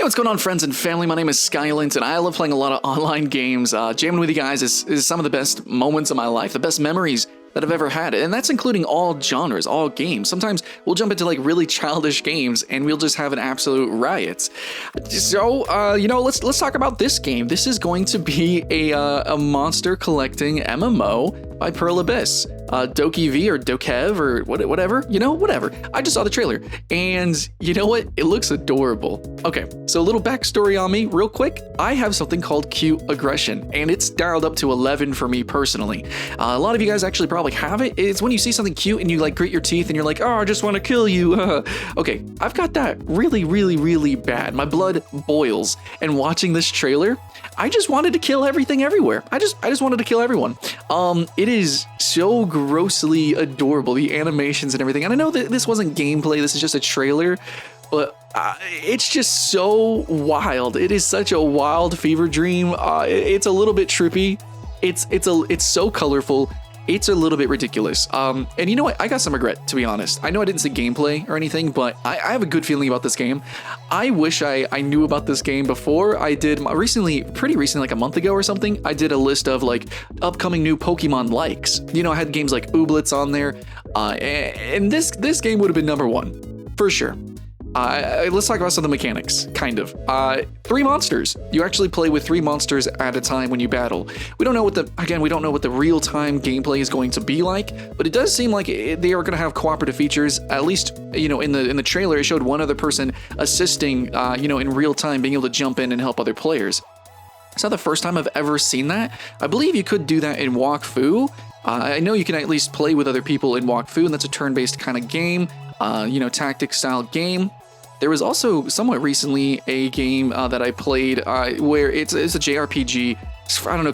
what's going on, friends and family? My name is Skylent, and I love playing a lot of online games. Jamming with you guys is some of the best moments of my life, the best memories that I've ever had, and that's including all genres, all games. Sometimes we'll jump into like really childish games, and we'll just have an absolute riot. So, let's talk about this game. This is going to be a monster collecting MMO by Pearl Abyss. Doki V or DokeV or whatever, whatever. I just saw the trailer, and you know what? It looks adorable. Okay, so a little backstory on me, real quick. I have something called cute aggression, and it's dialed up to 11 for me personally. A lot of you guys actually probably have it. It's when you see something cute and you like grit your teeth and you're like, oh, I just want to kill you. Okay, I've got that really, really, really bad. My blood boils, and watching this trailer, I just wanted to kill everything everywhere. I just wanted to kill everyone. It is so grossly adorable, the animations and everything. And I know that this wasn't gameplay, this is just a trailer, but it's just so wild. It is such a wild fever dream. It's a little bit trippy. It's so colorful. It's a little bit ridiculous. And you know what? I got some regret, to be honest. I know I didn't see gameplay or anything, but I have a good feeling about this game. I wish I knew about this game before. I did pretty recently, like a month ago or something, I did a list of like upcoming new Pokemon likes. I had games like Ooblets on there, and this game would have been number one, for sure. Let's talk about some of the mechanics, kind of. 3 monsters. You actually play with 3 monsters at a time when you battle. We don't know what the real-time gameplay is going to be like, but it does seem like they are going to have cooperative features. At least, in the trailer, it showed one other person assisting, in real time, being able to jump in and help other players. It's not the first time I've ever seen that. I believe you could do that in Walk Fu. I know you can at least play with other people in Walk Fu, and that's a turn-based kind of game, tactic-style game. There was also somewhat recently a game that I played where it's a JRPG,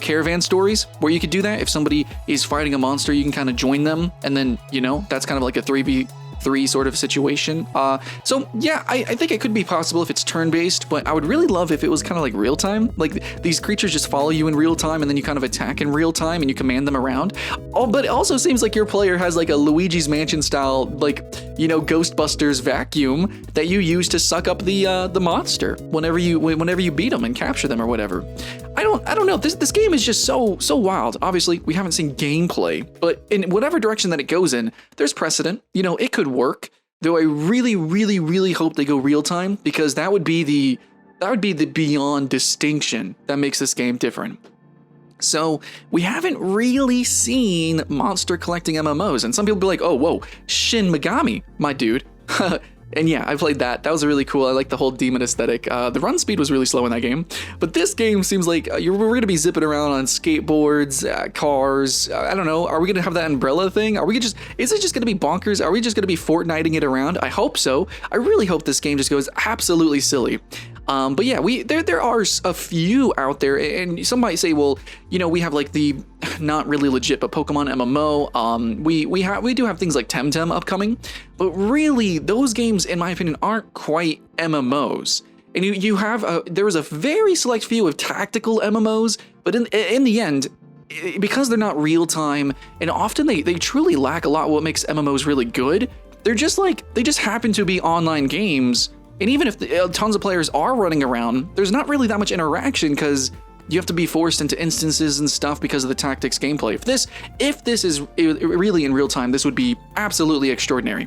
caravan stories, where you could do that. If somebody is fighting a monster, you can kind of join them, and then, that's kind of like a 3v3 sort of situation. So yeah, I think it could be possible if it's turn-based, but I would really love if it was kind of like real-time. Like these creatures just follow you in real time, and then you kind of attack in real time, and you command them around. Oh, but it also seems like your player has like a Luigi's Mansion style, Ghostbusters vacuum that you use to suck up the monster whenever you beat them and capture them or whatever. I don't know. This game is just so wild. Obviously, we haven't seen gameplay, but in whatever direction that it goes in, there's precedent. It could work. Though I really, really, really hope they go real time, because that would be the beyond distinction that makes this game different. So we haven't really seen monster collecting MMOs, and some people be like, "Oh, whoa, Shin Megami, my dude." And yeah, I played that. That was really cool. I like the whole demon aesthetic. The run speed was really slow in that game. But this game seems like we're going to be zipping around on skateboards, cars. I don't know. Are we going to have that umbrella thing? Is it just going to be bonkers? Are we just going to be Fortniting it around? I hope so. I really hope this game just goes absolutely silly. But yeah, there are a few out there, and some might say, well, we have like the not really legit, but Pokemon MMO. We do have things like Temtem upcoming, but really those games, in my opinion, aren't quite MMOs. And there was a very select few of tactical MMOs, but in the end, because they're not real time, and often they truly lack a lot of what makes MMOs really good. They just happen to be online games. And even if tons of players are running around, there's not really that much interaction because you have to be forced into instances and stuff because of the tactics gameplay. If this is really in real time, this would be absolutely extraordinary.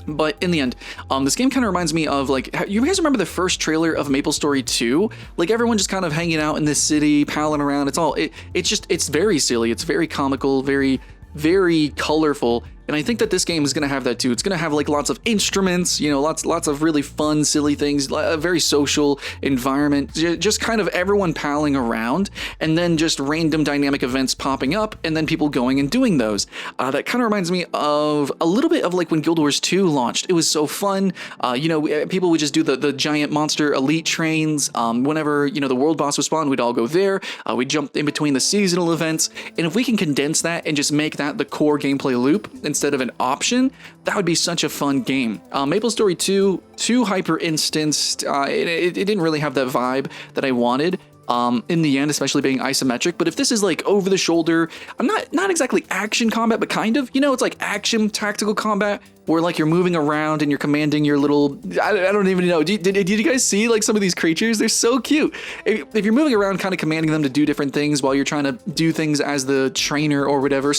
But in the end, this game kind of reminds me of, like, you guys remember the first trailer of MapleStory 2? Like, everyone just kind of hanging out in this city, palling around. It's very silly. It's very comical, very, very colorful. And I think that this game is going to have that too. It's going to have like lots of instruments, lots of really fun, silly things, a very social environment, just kind of everyone palling around, and then just random dynamic events popping up, and then people going and doing those. That kind of reminds me of a little bit of like when Guild Wars 2 launched. It was so fun. People would just do the giant monster elite trains. Whenever, the world boss would spawn, we'd all go there. We'd jump in between the seasonal events. And if we can condense that and just make that the core gameplay loop instead of an option, that would be such a fun game. MapleStory 2, too hyper instanced. It didn't really have that vibe that I wanted. in the end, especially being isometric. But if this is like over the shoulder, I'm not exactly action combat, but kind of, it's like action tactical combat where like you're moving around and you're commanding your little, I don't even know. Did you guys see like some of these creatures? They're so cute. If you're moving around, kind of commanding them to do different things while you're trying to do things as the trainer or whatever,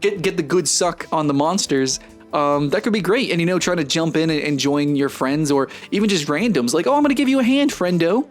get the good suck on the monsters. That could be great. And, trying to jump in and join your friends or even just randoms like, oh, I'm going to give you a hand, friendo.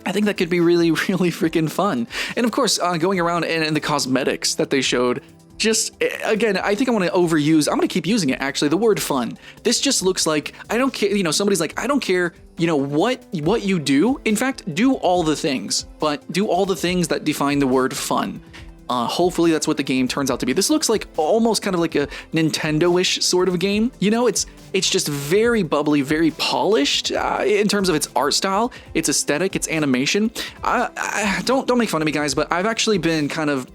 I think that could be really, really freaking fun. And of course, going around and the cosmetics that they showed, just, again, I think I want to overuse, I'm going to keep using it actually, the word fun. This just looks like, I don't care, somebody's like, I don't care, what you do. In fact, do all the things, but do all the things that define the word fun. Hopefully that's what the game turns out to be. This looks like almost kind of like a Nintendo-ish sort of game. It's just very bubbly, very polished in terms of its art style, its aesthetic, its animation. Don't make fun of me, guys, but I've actually been kind of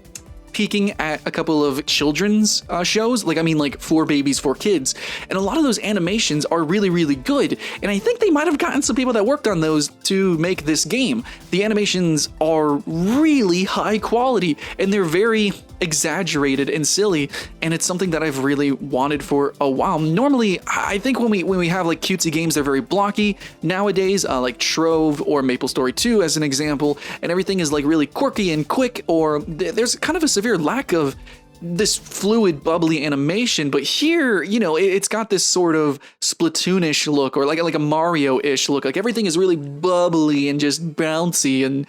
peeking at a couple of children's shows, like For Babies, For Kids, and a lot of those animations are really, really good, and I think they might have gotten some people that worked on those to make this game. The animations are really high quality, and they're very exaggerated and silly, and it's something that I've really wanted for a while. Normally, I think when we have like cutesy games, they're very blocky. Nowadays, like Trove or Maple Story 2 as an example, and everything is like really quirky and quick, or there's kind of a severe lack of this fluid, bubbly animation. But here, it's got this sort of Splatoonish look, or like a Mario-ish look. Like everything is really bubbly and just bouncy, and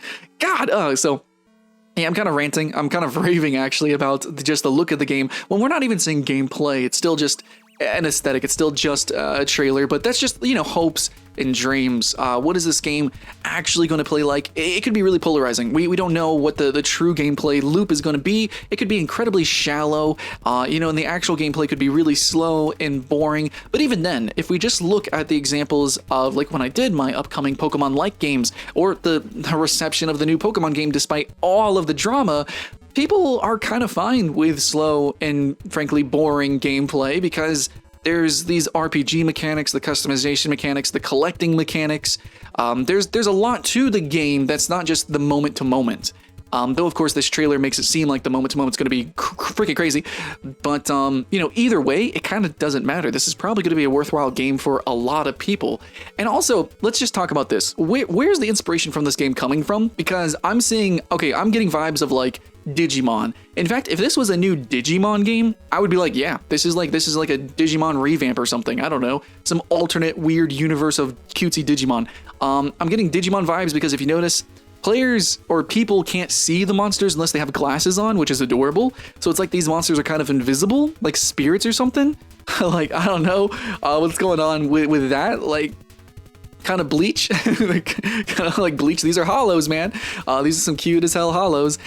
so yeah, I'm kind of ranting. I'm kind of raving actually about just the look of the game. When we're not even seeing gameplay, it's still just an aesthetic. It's still just a trailer, but that's just, hopes and dreams. What is this game actually going to play like? It could be really polarizing. We don't know what the true gameplay loop is going to be. It could be incredibly shallow, and the actual gameplay could be really slow and boring. But even then, if we just look at the examples of like when I did my upcoming Pokemon-like games, or the reception of the new Pokemon game despite all of the drama, people are kind of fine with slow and frankly boring gameplay because there's these RPG mechanics, the customization mechanics, the collecting mechanics. There's a lot to the game that's not just the moment to moment. Though, of course, this trailer makes it seem like the moment to moment is going to be freaking crazy. But, either way, it kind of doesn't matter. This is probably going to be a worthwhile game for a lot of people. And also, let's just talk about this. Where's the inspiration from this game coming from? Because I'm getting vibes of like Digimon. In fact, if this was a new Digimon game, I would be like, yeah, this is like a Digimon revamp or something. I don't know, some alternate weird universe of cutesy Digimon. I'm getting Digimon vibes because if you notice, players or people can't see the monsters unless they have glasses on, which is adorable. So it's like these monsters are kind of invisible, like spirits or something. Like, I don't know what's going on with that. Like, kind of Bleach, kind of like Bleach. These are hollows, man. These are some cute as hell hollows.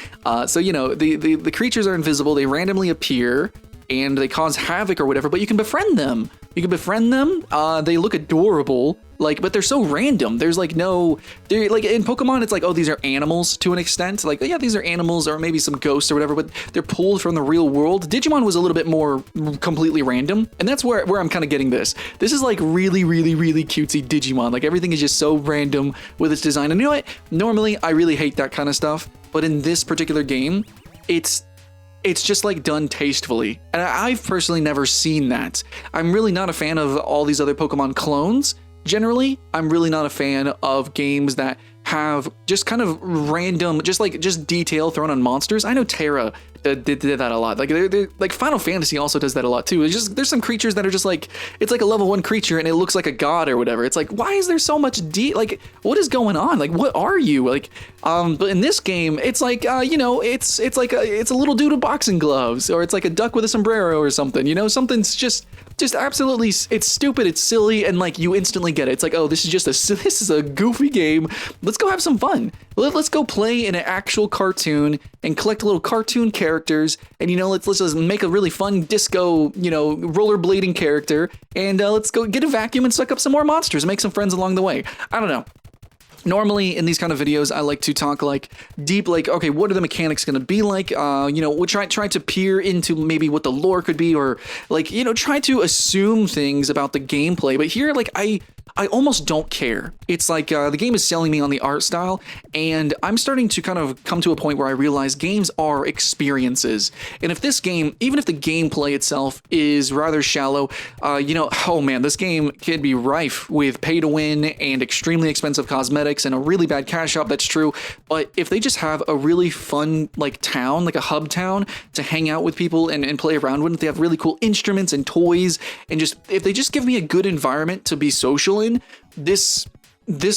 So the creatures are invisible. They randomly appear and they cause havoc or whatever. But you can befriend them. They look adorable. But they're so random. There's like they're like in Pokemon, it's like, oh, these are animals to an extent. Like, yeah, these are animals or maybe some ghosts or whatever, but they're pulled from the real world. Digimon was a little bit more completely random. And that's where I'm kind of getting this. This is like really, really, really cutesy Digimon. Like everything is just so random with its design. And you know what? Normally, I really hate that kind of stuff. But in this particular game, it's just like done tastefully. And I've personally never seen that. I'm really not a fan of all these other Pokemon clones. Generally, I'm really not a fan of games that have just kind of random, just detail thrown on monsters. I know Terra did that a lot. Like they're like Final Fantasy also does that a lot too. It's just there's some creatures that are just like, it's like a level 1 creature and it looks like a god or whatever. It's like, why is there so much like what is going on? Like what are you? Like but in this game it's like it's like it's a little dude with boxing gloves, or it's like a duck with a sombrero or something. Something's just absolutely, it's stupid, it's silly, and like you instantly get it. It's like, oh, this is a goofy game. Let's go have some fun. Let's go play in an actual cartoon and collect little cartoon characters, and let's just make a really fun disco, rollerblading character, and let's go get a vacuum and suck up some more monsters and make some friends along the way. I don't know. Normally in these kind of videos, I like to talk like deep, like, okay, what are the mechanics going to be like? We'll try to peer into maybe what the lore could be, or like, try to assume things about the gameplay. But here, like, I I almost don't care. It's like the game is selling me on the art style, and I'm starting to kind of come to a point where I realize games are experiences. And if this game, even if the gameplay itself is rather shallow, you know, oh man, this game could be rife with pay to win and extremely expensive cosmetics and a really bad cash shop, that's true. But if they just have a really fun, like, town, like a hub town to hang out with people and play around with, if they have really cool instruments and toys, and just, if they just give me a good environment to be social in, this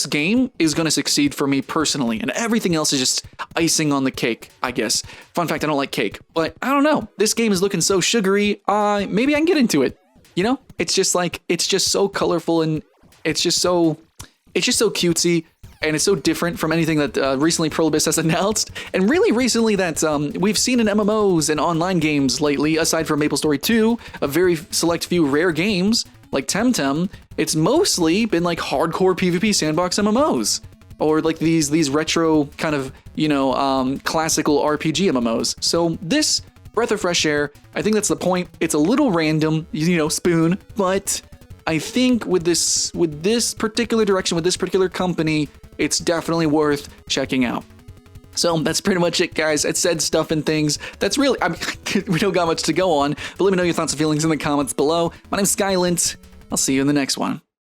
game is going to succeed for me personally, and everything else is just icing on the cake, I guess. Fun fact, I don't like cake, but I don't know. This game is looking so sugary, maybe I can get into it. You know? It's just like, it's just so colorful, and it's just so cutesy, and it's so different from anything that recently Prolibus has announced, and really recently that we've seen in MMOs and online games lately, aside from MapleStory 2, a very select few rare games, like Temtem. It's mostly been like hardcore PvP sandbox MMOs, or like these retro kind of, you know, classical RPG MMOs. So this breath of fresh air, I think that's the point. It's a little random, you know, Spoon, but I think with this particular direction, with this particular company, it's definitely worth checking out. So that's pretty much it, guys. It said stuff and things. That's really, we don't got much to go on, but let me know your thoughts and feelings in the comments below. My name's Skylent. I'll see you in the next one.